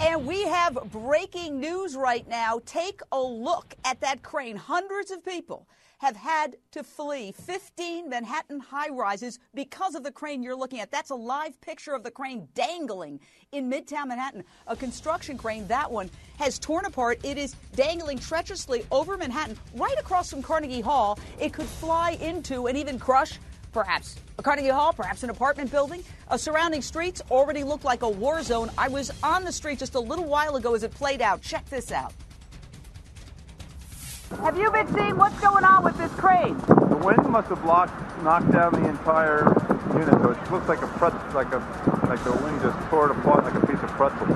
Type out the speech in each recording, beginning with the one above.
And we have breaking news right now. Take a look at that crane. Hundreds of people have had to flee 15 Manhattan high-rises because of the crane you're looking at. That's a live picture of the crane dangling in Midtown Manhattan. A construction crane, that one, has torn apart. It is dangling treacherously over Manhattan, right across from Carnegie Hall. It could fly into and even crush perhaps a Carnegie Hall, perhaps an apartment building. Surrounding streets already look like a war zone. I was on the street just a little while ago as it played out. Check this out. Have you been seeing what's going on with this crane? The wind must have knocked down the entire unit, so it looks like like the wind just tore it apart like a piece of pretzel.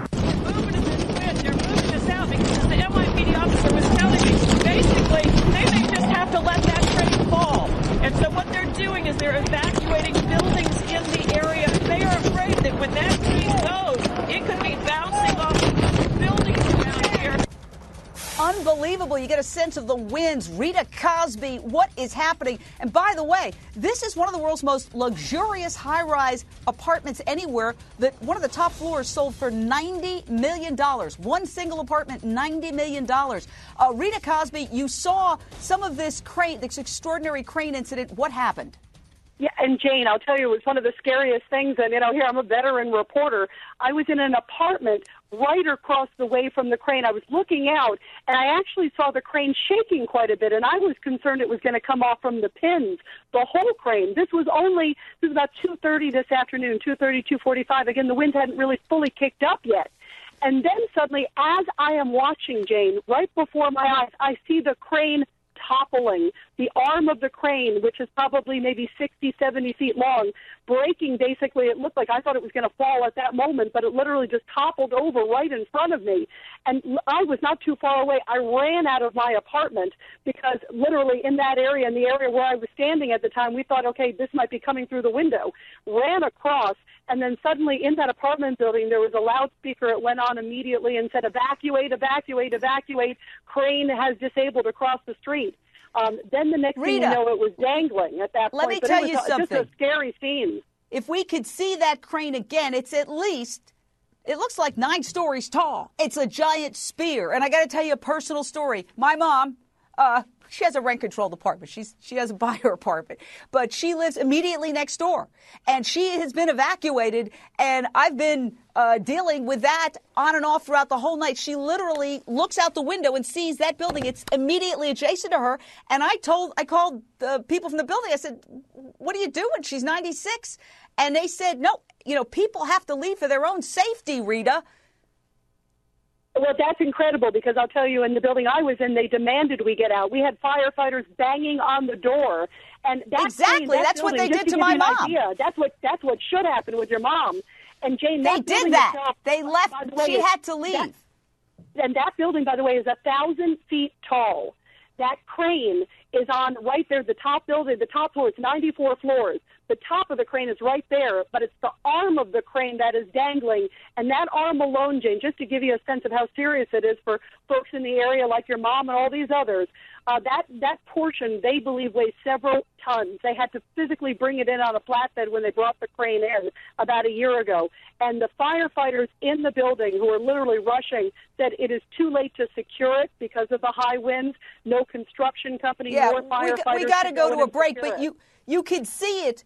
They're moving this out because the NYC officer was telling me basically they may just have to let that crane fall. And so what they're doing is they're evacuating buildings in the area. They are afraid that when that crane goes, it could be bouncing off buildings around here. Unbelievable. You get a sense of the winds. Rita Cosby, what is happening? And by the way, this is one of the world's most luxurious high-rise apartments anywhere. That one of the top floors sold for $90 million. One single apartment, $90 million. Rita Cosby, you saw some of this crane, this extraordinary crane incident. What happened? Yeah, and Jane, I'll tell you, it was one of the scariest things. And, here, I'm a veteran reporter. I was in an apartment right across the way from the crane. I was looking out, and I actually saw the crane shaking quite a bit, and I was concerned it was going to come off from the pins, the whole crane. This was about 2:30 this afternoon, 2:30, 2:45. Again, the wind hadn't really fully kicked up yet. And then suddenly, as I am watching, Jane, right before my eyes, I see the crane toppling, the arm of the crane, which is probably maybe 60, 70 feet long, breaking basically. It looked like I thought it was going to fall at that moment, but it literally just toppled over right in front of me. And I was not too far away. I ran out of my apartment because literally in that area, in the area where I was standing at the time, we thought, okay, this might be coming through the window. Ran across, and then suddenly in that apartment building, there was a loudspeaker. It went on immediately and said, evacuate, evacuate, evacuate. Crane has disabled across the street. Then the next thing you know, it was dangling at that point. Let me tell you something. Just a scary scene. If we could see that crane again, it's at least, it looks like 9 stories tall. It's a giant spear. And I got to tell you a personal story. My mom, she has a rent-controlled apartment. She doesn't buy her apartment. But she lives immediately next door. And she has been evacuated, and I've been dealing with that on and off throughout the whole night. She literally looks out the window and sees that building. It's immediately adjacent to her. And I called the people from the building. I said, what are you doing? She's 96. And they said, no, people have to leave for their own safety, Rita. Well, that's incredible because I'll tell you, in the building I was in, they demanded we get out. We had firefighters banging on the door, and that's what they did to my mom. That's what should happen with your mom. And Jane, they did that. Itself, they left. She had to leave. And that building, by the way, is 1,000 feet tall. That crane is on right there, the top building, the top floor. It's 94 floors. The top of the crane is right there, but it's the arm of the crane that is dangling. And that arm alone, Jane, just to give you a sense of how serious it is for folks in the area like your mom and all these others, that portion, they believe, weighs several tons. They had to physically bring it in on a flatbed when they brought the crane in about a year ago. And the firefighters in the building who were literally rushing said it is too late to secure it because of the high winds. No construction company nor firefighters. We got to go to a break, but you could see it